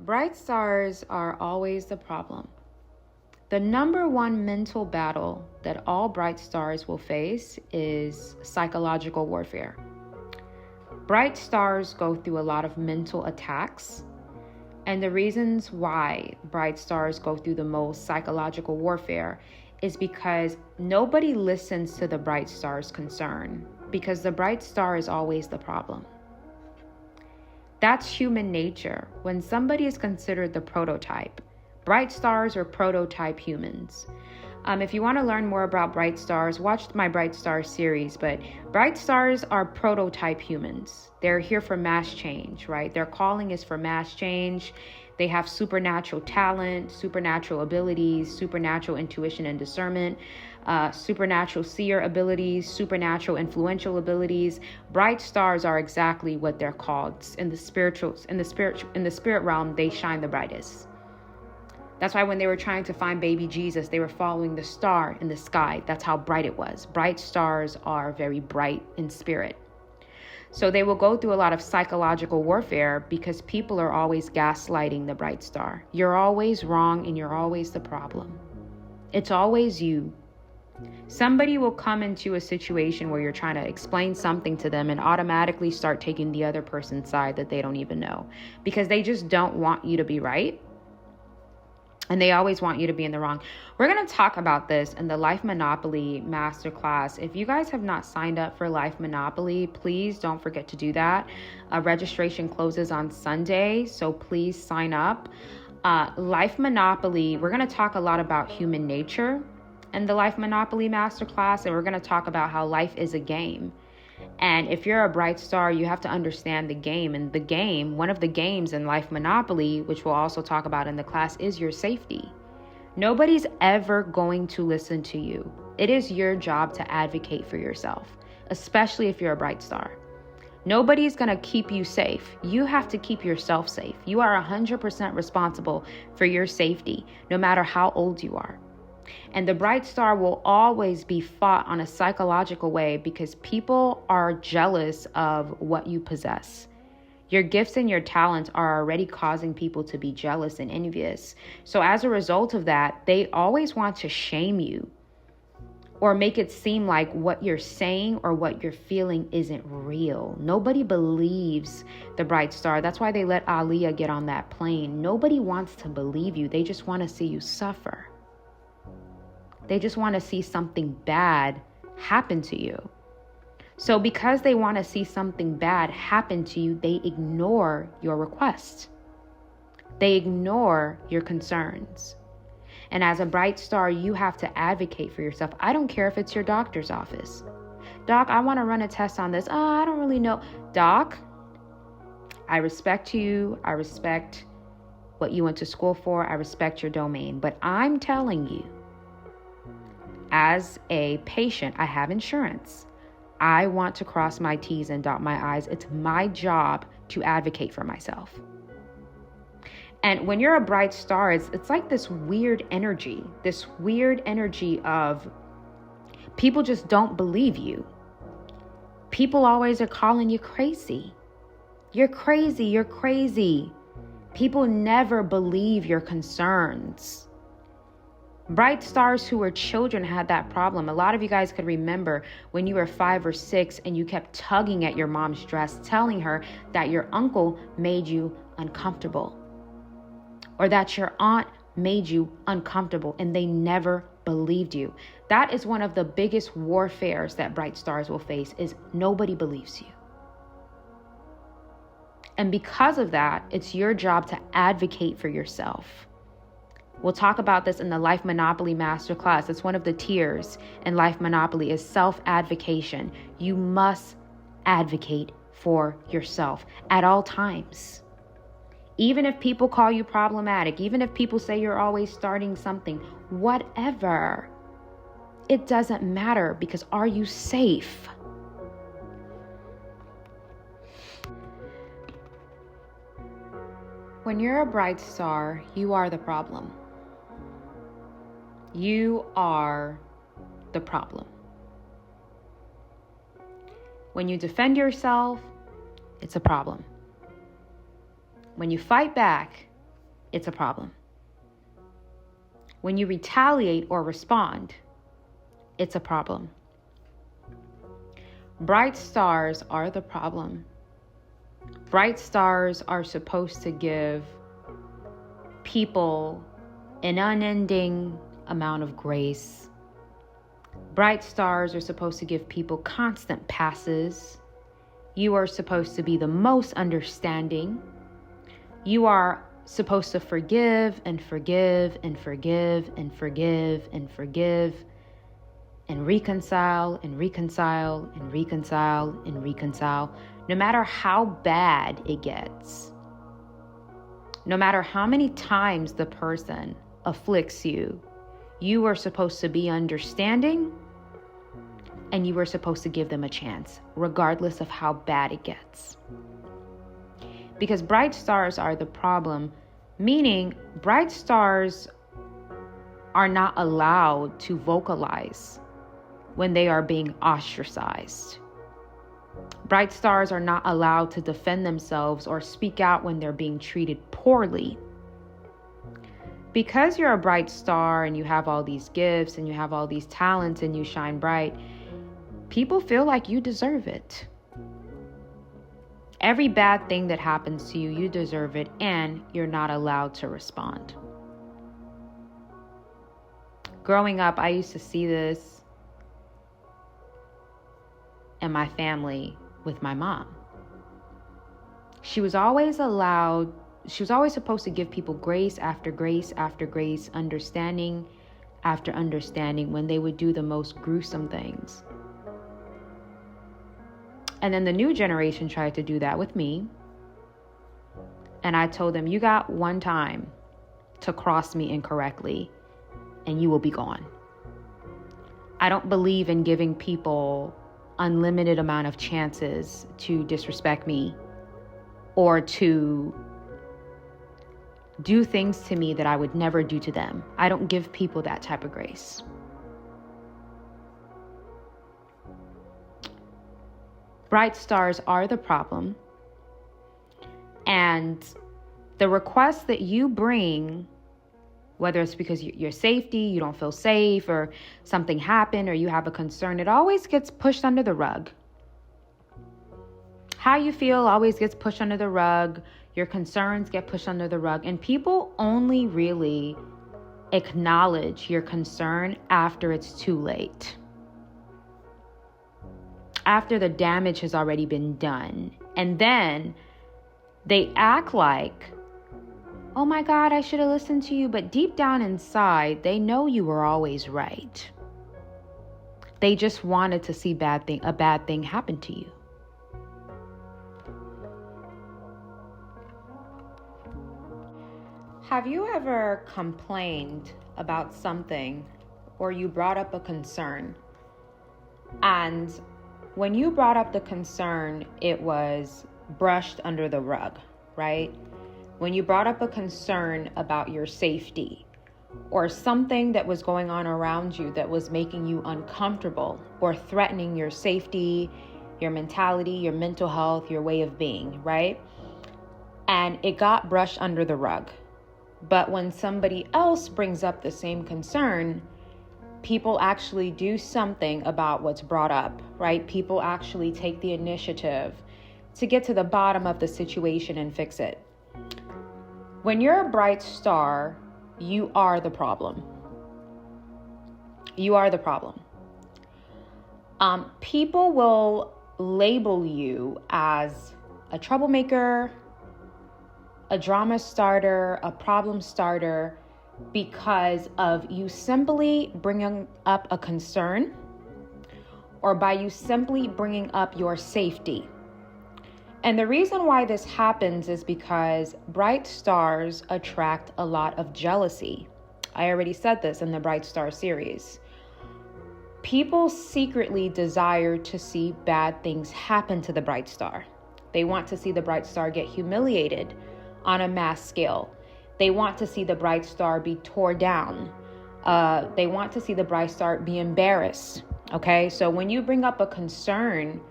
Bright stars are always the problem. The number one mental battle that all bright stars will face is psychological warfare. Bright stars go through a lot of mental attacks, and the reasons why bright stars go through the most psychological warfare is because nobody listens to the bright star's concern, because the bright star is always the problem. That's human nature. When somebody is considered the prototype, bright stars are prototype humans. If you want to learn more about bright stars, watch my Bright Stars series, but bright stars are prototype humans. They're here for mass change, right? Their calling is for mass change. They have supernatural talent, supernatural abilities, supernatural intuition and discernment, supernatural seer abilities, supernatural influential abilities. Bright stars are exactly what they're called. In the spirit realm, they shine the brightest. That's why when they were trying to find baby Jesus, they were following the star in the sky. That's how bright it was. Bright stars are very bright in spirit. So they will go through a lot of psychological warfare because people are always gaslighting the bright star. You're always wrong and you're always the problem. It's always you. Somebody will come into a situation where you're trying to explain something to them and automatically start taking the other person's side that they don't even know, because they just don't want you to be right. And they always want you to be in the wrong. We're going to talk about this in the Life Monopoly Masterclass. If you guys have not signed up for Life Monopoly, please don't forget to do that. Registration closes on Sunday, so please sign up. Life Monopoly, we're going to talk a lot about human nature in the Life Monopoly Masterclass, and we're going to talk about how life is a game. And if you're a bright star, you have to understand the game. And the game, one of the games in Life Monopoly, which we'll also talk about in the class, is your safety. Nobody's ever going to listen to you. It is your job to advocate for yourself, especially if you're a bright star. Nobody's going to keep you safe. You have to keep yourself safe. You are 100% responsible for your safety, no matter how old you are. And the bright star will always be fought on a psychological way because people are jealous of what you possess. Your gifts and your talents are already causing people to be jealous and envious. So as a result of that, they always want to shame you or make it seem like what you're saying or what you're feeling isn't real. Nobody believes the bright star. That's why they let Aaliyah get on that plane. Nobody wants to believe you. They just want to see you suffer. They just want to see something bad happen to you. So because they want to see something bad happen to you, they ignore your requests. They ignore your concerns. And as a bright star, you have to advocate for yourself. I don't care if it's your doctor's office. Doc, I want to run a test on this. Oh, I don't really know. Doc, I respect you. I respect what you went to school for. I respect your domain. But I'm telling you, as a patient, I have insurance. I want to cross my T's and dot my I's. It's my job to advocate for myself. And when you're a bright star, it's like this weird energy of people just don't believe you. People always are calling you crazy. You're crazy, you're crazy. People never believe your concerns. Bright stars who were children had that problem. A lot of you guys could remember when you were 5 or 6 and you kept tugging at your mom's dress, telling her that your uncle made you uncomfortable or that your aunt made you uncomfortable, and they never believed you. That is one of the biggest warfares that bright stars will face, is nobody believes you. And because of that, it's your job to advocate for yourself. We'll talk about this in the Life Monopoly Masterclass. It's one of the tiers in Life Monopoly is self-advocation. You must advocate for yourself at all times. Even if people call you problematic, even if people say you're always starting something, whatever, it doesn't matter, because are you safe? When you're a bright star, you are the problem. You are the problem. When you defend yourself, it's a problem. When you fight back, it's a problem. When you retaliate or respond, it's a problem. Bright stars are the problem. Bright stars are supposed to give people an unending amount of grace. Bright stars are supposed to give people constant passes. You are supposed to be the most understanding. You are supposed to forgive and forgive and forgive and forgive and forgive and reconcile and reconcile and reconcile and reconcile, no matter how bad it gets. No matter how many times the person afflicts you, you are supposed to be understanding and you are supposed to give them a chance, regardless of how bad it gets. Because bright stars are the problem, meaning bright stars are not allowed to vocalize when they are being ostracized. Bright stars are not allowed to defend themselves or speak out when they're being treated poorly. Because you're a bright star and you have all these gifts and you have all these talents and you shine bright, people feel like you deserve it. Every bad thing that happens to you, you deserve it, and you're not allowed to respond. Growing up, I used to see this in my family with my mom. She was always supposed to give people grace after grace after grace, understanding after understanding when they would do the most gruesome things. And then the new generation tried to do that with me. And I told them, you got one time to cross me incorrectly and you will be gone. I don't believe in giving people unlimited amount of chances to disrespect me or to do things to me that I would never do to them. I don't give people that type of grace. Bright stars are the problem. And the requests that you bring, whether it's because your safety, you don't feel safe, or something happened, or you have a concern, it always gets pushed under the rug. How you feel always gets pushed under the rug. Your concerns get pushed under the rug. And people only really acknowledge your concern after it's too late. After the damage has already been done. And then they act like, oh my God, I should have listened to you. But deep down inside, they know you were always right. They just wanted to see a bad thing happen to you. Have you ever complained about something or you brought up a concern? And when you brought up the concern, it was brushed under the rug, right? When you brought up a concern about your safety or something that was going on around you that was making you uncomfortable or threatening your safety, your mentality, your mental health, your way of being, right? And it got brushed under the rug. But when somebody else brings up the same concern, people actually do something about what's brought up, right? People actually take the initiative to get to the bottom of the situation and fix it. When you're a bright star, you are the problem. You are the problem. People will label you as a troublemaker, a drama starter, a problem starter, because of you simply bringing up a concern or by you simply bringing up your safety. And the reason why this happens is because bright stars attract a lot of jealousy. I already said this in the Bright Star series. People secretly desire to see bad things happen to the bright star. They want to see the bright star get humiliated on a mass scale. They want to see the bright star be tore down. They want to see the bright star be embarrassed. Okay, so when you bring up a concern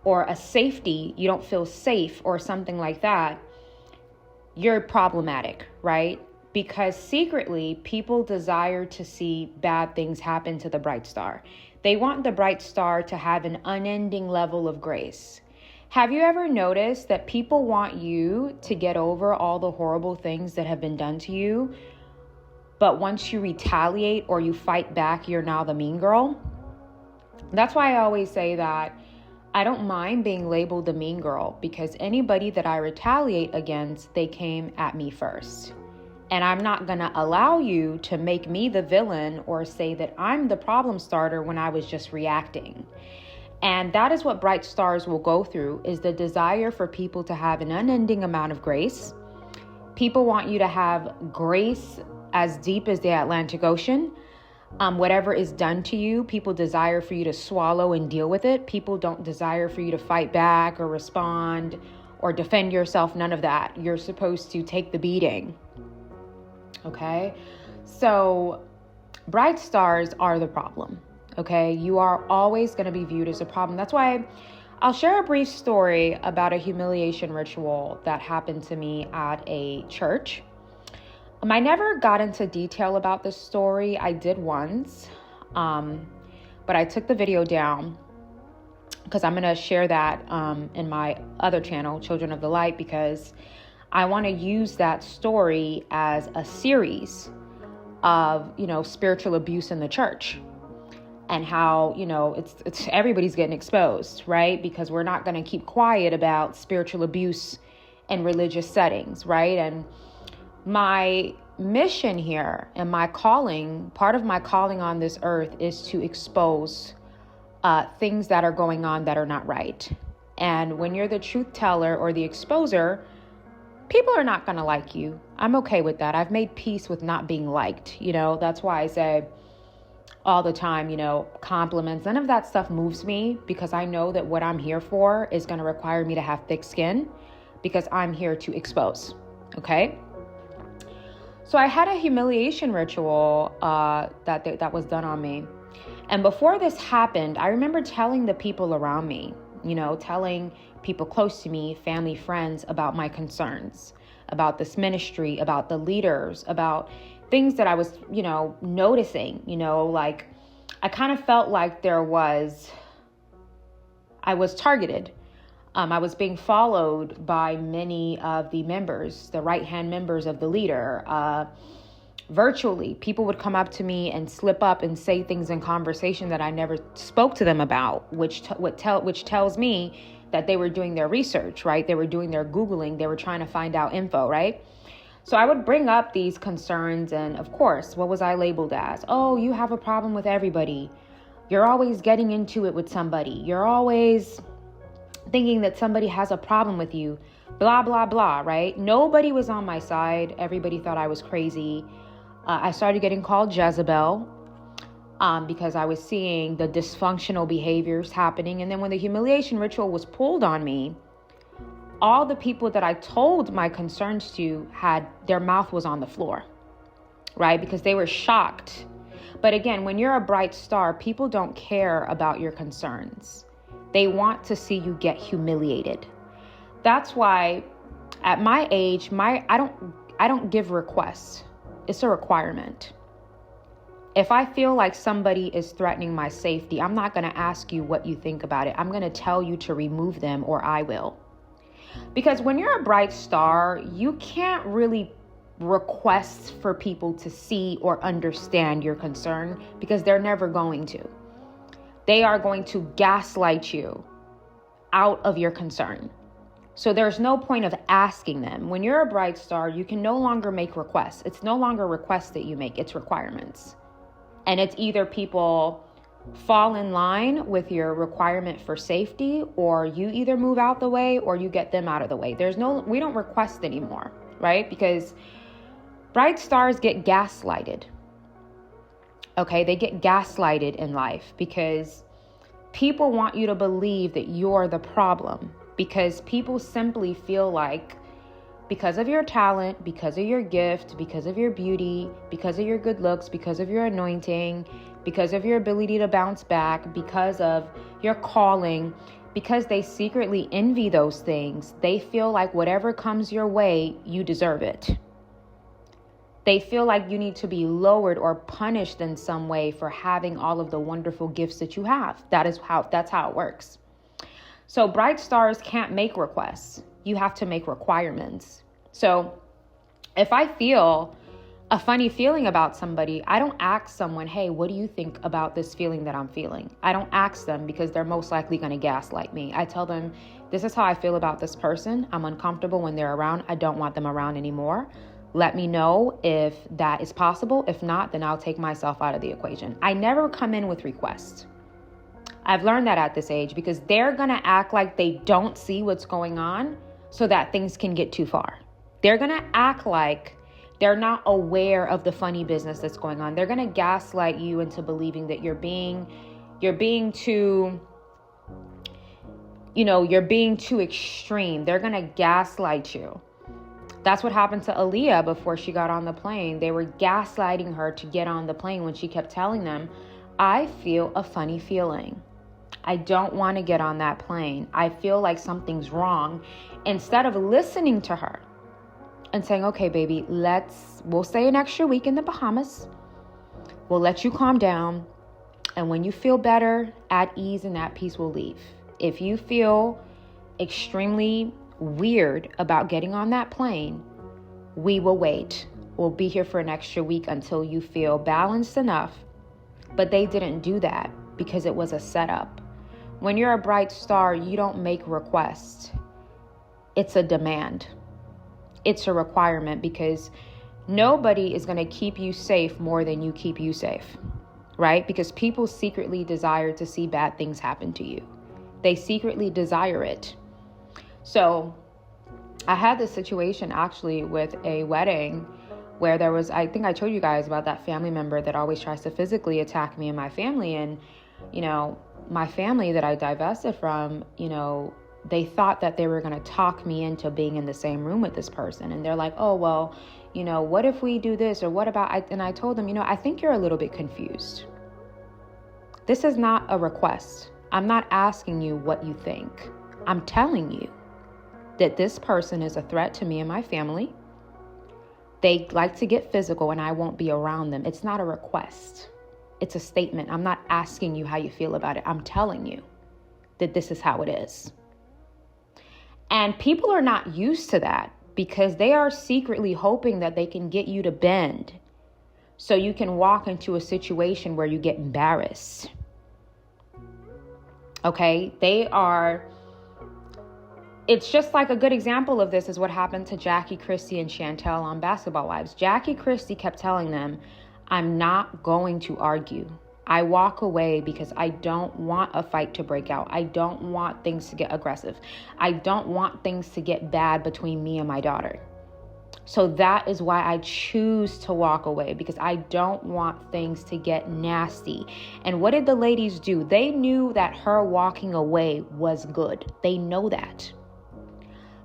or a safety, you don't feel safe or something like that, you're problematic, right? Because secretly, people desire to see bad things happen to the bright star. They want the bright star to have an unending level of grace. Have you ever noticed that people want you to get over all the horrible things that have been done to you, but once you retaliate or you fight back, you're now the mean girl? That's why I always say that I don't mind being labeled the mean girl, because anybody that I retaliate against, they came at me first. And I'm not going to allow you to make me the villain or say that I'm the problem starter when I was just reacting. And that is what bright stars will go through, is the desire for people to have an unending amount of grace. People want you to have grace as deep as the Atlantic Ocean. Whatever is done to you, people desire for you to swallow and deal with it. People don't desire for you to fight back or respond or defend yourself. None of that. You're supposed to take the beating. Okay? So bright stars are the problem. Okay? You are always going to be viewed as a problem. That's why I'll share a brief story about a humiliation ritual that happened to me at a church. I never got into detail about this story. I did once, but I took the video down because I'm going to share that in my other channel, Children of the Light, because I want to use that story as a series of, spiritual abuse in the church, and how, it's everybody's getting exposed, right? Because we're not going to keep quiet about spiritual abuse in religious settings, right? And my mission here and my calling, part of my calling on this earth, is to expose things that are going on that are not right. And when you're the truth teller or the exposer, people are not going to like you. I'm okay with that. I've made peace with not being liked. That's why I say all the time, compliments, none of that stuff moves me, because I know that what I'm here for is going to require me to have thick skin, because I'm here to expose. Okay. So I had a humiliation ritual that was done on me. And before this happened, I remember telling the people around me, telling people close to me, family, friends, about my concerns, about this ministry, about the leaders, about things that I was, noticing, like I kind of felt like I was targeted. I was being followed by many of the members, the right-hand members of the leader. Virtually, people would come up to me and slip up and say things in conversation that I never spoke to them about, which tells me that they were doing their research, right? They were doing their Googling. They were trying to find out info, right? So I would bring up these concerns, and of course, what was I labeled as? Oh, you have a problem with everybody. You're always getting into it with somebody. You're always thinking that somebody has a problem with you, blah, blah, blah, right? Nobody was on my side. Everybody thought I was crazy. I started getting called Jezebel because I was seeing the dysfunctional behaviors happening. And then when the humiliation ritual was pulled on me, all the people that I told my concerns to had their mouth was on the floor, right? Because they were shocked. But again, when you're a bright star, people don't care about your concerns. They want to see you get humiliated. That's why at my age, I don't give requests. It's a requirement. If I feel like somebody is threatening my safety, I'm not going to ask you what you think about it. I'm going to tell you to remove them, or I will. Because when you're a bright star, you can't really request for people to see or understand your concern, because they're never going to. They are going to gaslight you out of your concern. So there's no point of asking them. When you're a bright star, you can no longer make requests. It's no longer requests that you make, it's requirements. And it's either people fall in line with your requirement for safety, or you either move out the way or you get them out of the way. We don't request anymore, right? Because bright stars get gaslighted. Okay, they get gaslighted in life because people want you to believe that you're the problem, because people simply feel like because of your talent, because of your gift, because of your beauty, because of your good looks, because of your anointing, because of your ability to bounce back, because of your calling, because they secretly envy those things, they feel like whatever comes your way, you deserve it. They feel like you need to be lowered or punished in some way for having all of the wonderful gifts that you have. That's how it works. So bright stars can't make requests. You have to make requirements. So if I feel a funny feeling about somebody, I don't ask someone, hey, what do you think about this feeling that I'm feeling? I don't ask them because they're most likely going to gaslight me. I tell them, this is how I feel about this person. I'm uncomfortable when they're around. I don't want them around anymore. Let me know if that is possible. If not, then I'll take myself out of the equation. I never come in with requests. I've learned that at this age because they're going to act like they don't see what's going on so that things can get too far. They're going to act like they're not aware of the funny business that's going on. They're going to gaslight you into believing that you're being too, you're being too extreme. They're going to gaslight you. That's what happened to Aaliyah before she got on the plane. They were gaslighting her to get on the plane when she kept telling them, I feel a funny feeling. I don't want to get on that plane. I feel like something's wrong. Instead of listening to her and saying, okay, baby, we'll stay an extra week in the Bahamas. We'll let you calm down. And when you feel better, at ease and at peace, we'll leave. If you feel extremely weird about getting on that plane, we will wait. We'll be here for an extra week until you feel balanced enough. But they didn't do that because it was a setup. When you're a bright star, you don't make requests. It's a demand. It's a requirement because nobody is going to keep you safe more than you keep you safe, right? Because people secretly desire to see bad things happen to you. They secretly desire it. So I had this situation actually with a wedding where there was, I think I told you guys about that family member that always tries to physically attack me and my family. And, my family that I divested from, they thought that they were going to talk me into being in the same room with this person. And they're like, oh, well, what if we do this? Or what about, and I told them, I think you're a little bit confused. This is not a request. I'm not asking you what you think. I'm telling you that this person is a threat to me and my family. They like to get physical and I won't be around them. It's not a request. It's a statement. I'm not asking you how you feel about it. I'm telling you that this is how it is. And people are not used to that because they are secretly hoping that they can get you to bend so you can walk into a situation where you get embarrassed. Okay? It's just like a good example of this is what happened to Jackie Christie and Chantel on Basketball Wives. Jackie Christie kept telling them, I'm not going to argue. I walk away because I don't want a fight to break out. I don't want things to get aggressive. I don't want things to get bad between me and my daughter. So that is why I choose to walk away, because I don't want things to get nasty. And what did the ladies do? They knew that her walking away was good. They know that.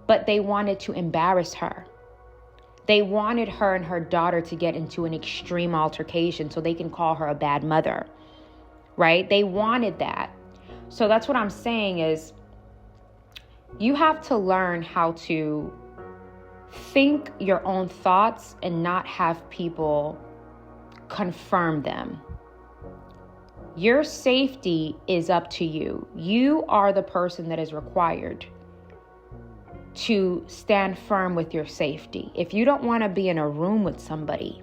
But they wanted to embarrass her. They wanted her and her daughter to get into an extreme altercation so they can call her a bad mother, right? They wanted that. So that's what I'm saying is you have to learn how to think your own thoughts and not have people confirm them. Your safety is up to you. You are the person that is required to stand firm with your safety. If you don't want to be in a room with somebody,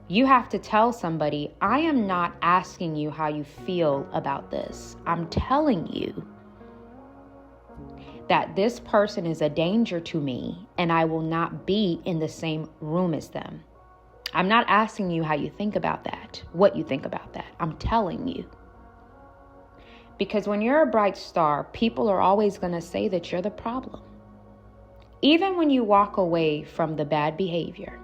you have to tell somebody, I am not asking you how you feel about this. I'm telling you that this person is a danger to me and I will not be in the same room as them. I'm not asking you how you think about that, what you think about that. I'm telling you. Because when you're a bright star, people are always going to say that you're the problem. Even when you walk away from the bad behavior,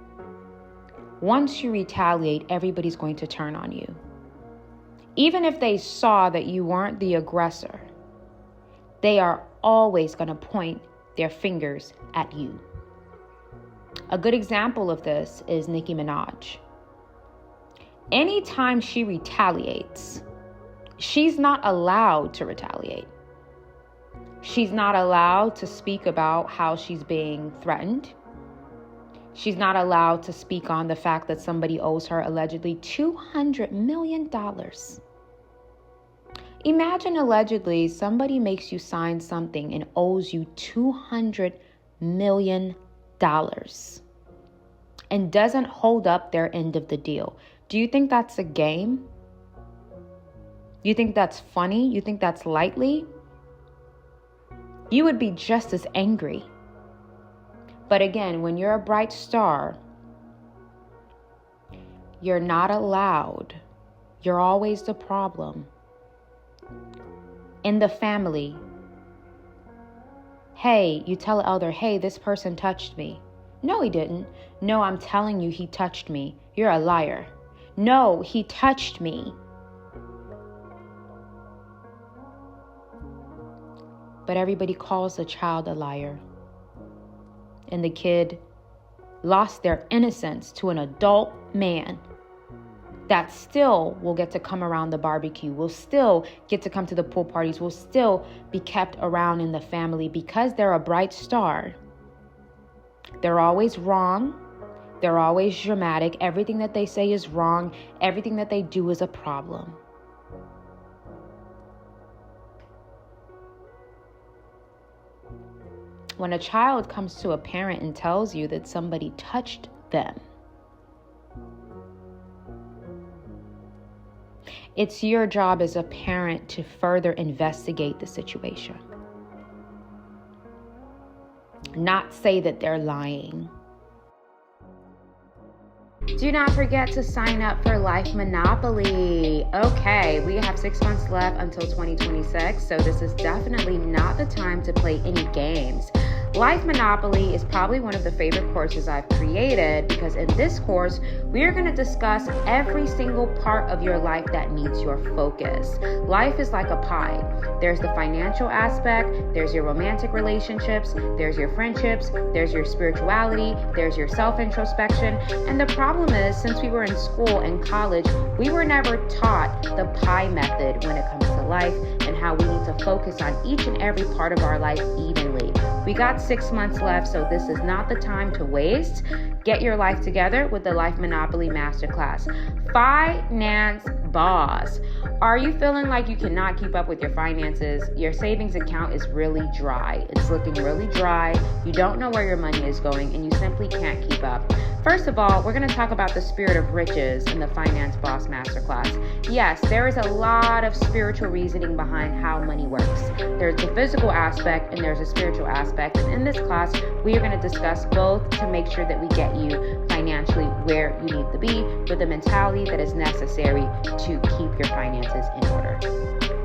once you retaliate, everybody's going to turn on you. Even if they saw that you weren't the aggressor, they are always going to point their fingers at you. A good example of this is Nicki Minaj. Anytime she retaliates, she's not allowed to retaliate. She's not allowed to speak about how she's being threatened. She's not allowed to speak on the fact that somebody owes her allegedly $200 million. Imagine allegedly somebody makes you sign something and owes you $200 million and doesn't hold up their end of the deal. Do you think that's a game? You think that's funny? You think that's lightly? You would be just as angry. But again, when you're a bright star, you're not allowed. You're always the problem. In the family, hey, you tell an elder, hey, this person touched me. No, he didn't. No, I'm telling you, he touched me. You're a liar. No, he touched me. But everybody calls the child a liar. And the kid lost their innocence to an adult man that still will get to come around the barbecue, will still get to come to the pool parties, will still be kept around in the family because they're a bright star. They're always wrong. They're always dramatic. Everything that they say is wrong. Everything that they do is a problem. When a child comes to a parent and tells you that somebody touched them, it's your job as a parent to further investigate the situation. Not say that they're lying. Do not forget to sign up for Life Monopoly. Okay, we have 6 months left until 2026, so this is definitely not the time to play any games. Life Monopoly is probably one of the favorite courses I've created because in this course, we are going to discuss every single part of your life that needs your focus. Life is like a pie. There's the financial aspect, there's your romantic relationships, there's your friendships, there's your spirituality, there's your self-introspection. And the problem is, since we were in school and college, we were never taught the pie method when it comes to life and how we need to focus on each and every part of our life evenly. We got 6 months left, so this is not the time to waste. Get your life together with the Life Monopoly Masterclass. Finance Boss. Are you feeling like you cannot keep up with your finances? Your savings account is really dry. It's looking really dry. You don't know where your money is going, and you simply can't keep up. First of all, we're going to talk about the spirit of riches in the Finance Boss Masterclass. Yes, there is a lot of spiritual reasoning behind how money works. There's the physical aspect and there's a spiritual aspect. And in this class, we are going to discuss both to make sure that we get you financially where you need to be with the mentality that is necessary to keep your finances in order.